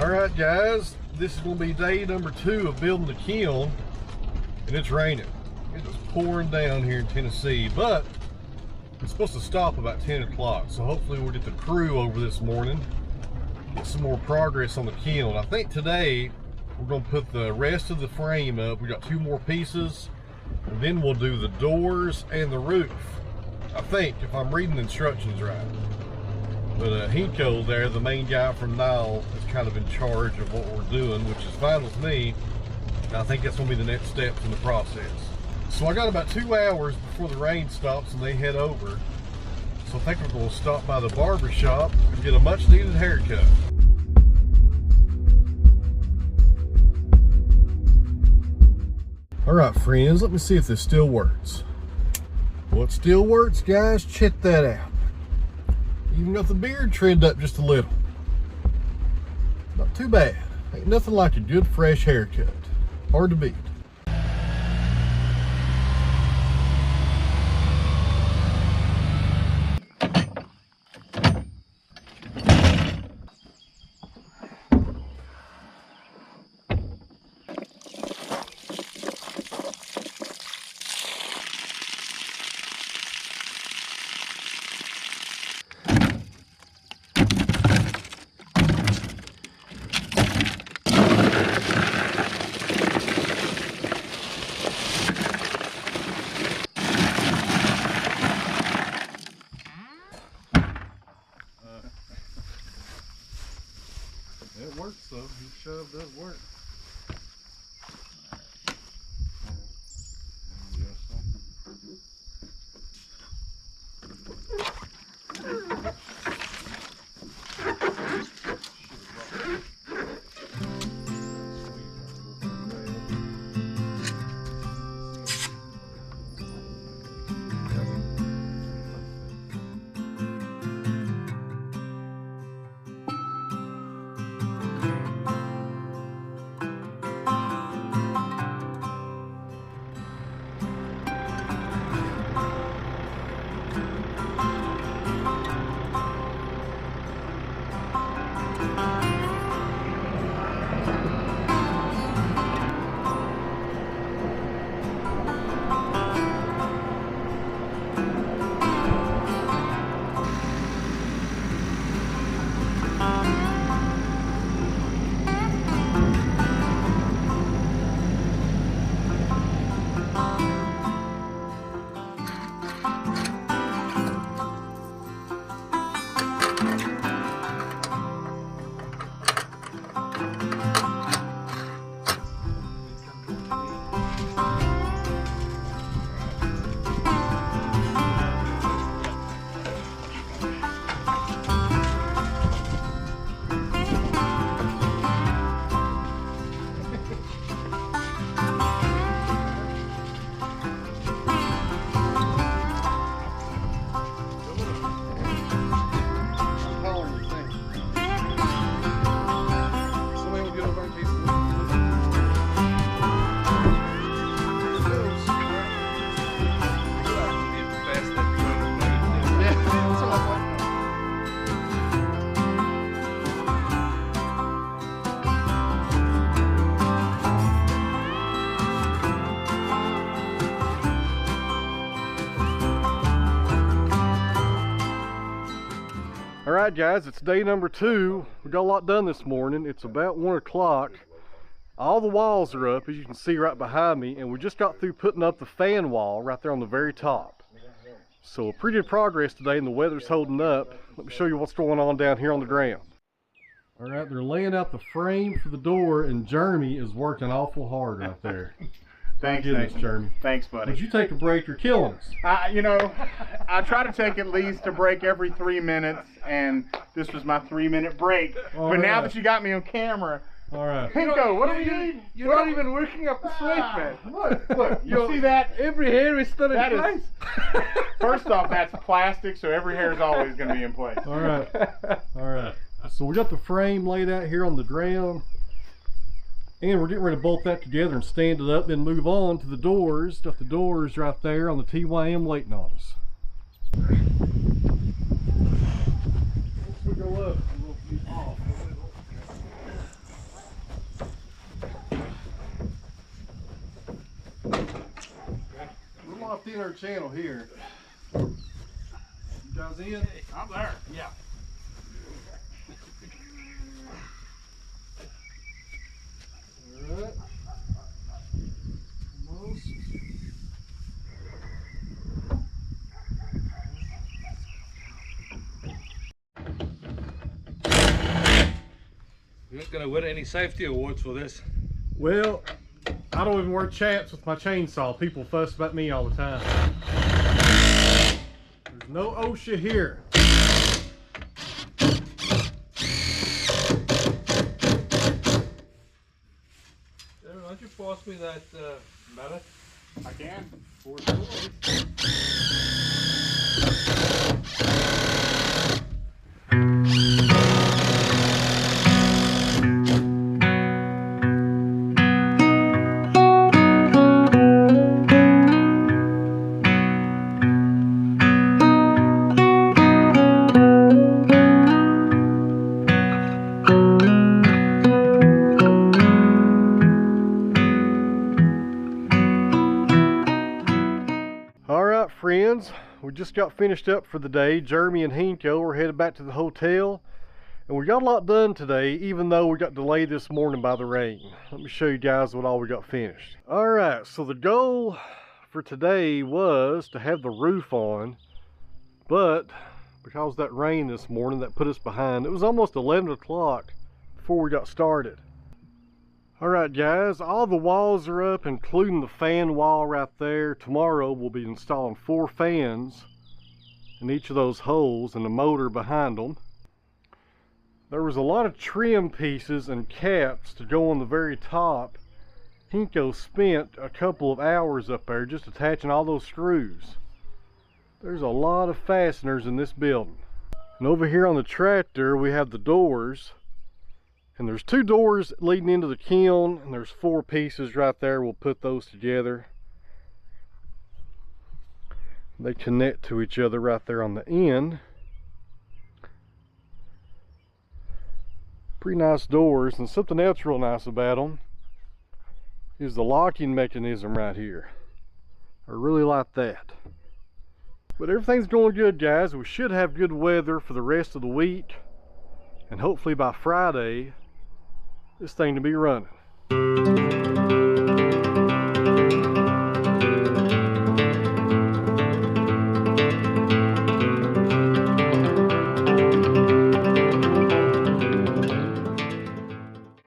Alright guys, this is going to be day number 2 of building the kiln, and it's raining. It is pouring down here in Tennessee, but it's supposed to stop about 10 o'clock, so hopefully we'll get the crew over this morning, get some more progress on the kiln. I think today we're going to put the rest of the frame up. We got 2 more pieces, and then we'll do the doors and the roof. I think, if I'm reading the instructions right. But Hinko there, the main guy from Nile, is kind of in charge of what we're doing, which is fine with me. I think that's going to be the next steps in the process. So I got about 2 hours before the rain stops and they head over. So I think we're going to stop by the barber shop and get a much needed haircut. All right, friends, let me see if this still works. Well, it still works, guys. Check that out. Even got the beard trimmed up just a little. Not too bad. Ain't nothing like a good fresh haircut. Hard to beat. It works though. Your shove does work. Alright guys, it's day number 2. We got a lot done this morning. It's about 1 o'clock. All the walls are up, as you can see right behind me, and we just got through putting up the fan wall right there on the very top. So pretty good progress today, and the weather's holding up. Let me show you what's going on down here on the ground. Alright, they're laying out the frame for the door, and Jeremy is working awful hard right there. Thanks, Jeremy. Thanks, buddy. Would you take a break? You're killing us. You know, I try to take at least a break every 3 minutes, and this was my 3-minute break. But now that you got me on camera, all right. Hinko, what are we doing? You're not even working up the sweat, man. Look, you see that? Every hair is still in place. First off, that's plastic, so every hair is always going to be in place. All right. All right. So we got the frame laid out here on the ground. And we're getting ready to bolt that together and stand it up, then move on to the doors. Got the doors right there on the TYM waiting on us. Once we go up, we'll be off. plopped in our channel here. You guys in? I'm there. Yeah. Alright. Almost. You're not going to win any safety awards for this. Well, I don't even wear chaps with my chainsaw. People fuss about me all the time. There's no OSHA here. Why don't you pass me that mallet? I can. Alright friends, we just got finished up for the day. Jeremy and Hinko are headed back to the hotel. And we got a lot done today, even though we got delayed this morning by the rain. Let me show you guys what all we got finished. Alright, so the goal for today was to have the roof on, but because of that rain this morning that put us behind, it was almost 11 o'clock before we got started. Alright guys, all the walls are up, including the fan wall right there. Tomorrow we'll be installing 4 fans in each of those holes and the motor behind them. There was a lot of trim pieces and caps to go on the very top. Hinko spent a couple of hours up there just attaching all those screws. There's a lot of fasteners in this building. And over here on the tractor we have the doors. And there's 2 doors leading into the kiln, and there's 4 pieces right there. We'll put those together. They connect to each other right there on the end. Pretty nice doors, and something else real nice about them is the locking mechanism right here. I really like that. But everything's going good, guys. We should have good weather for the rest of the week, and hopefully by Friday this thing to be running.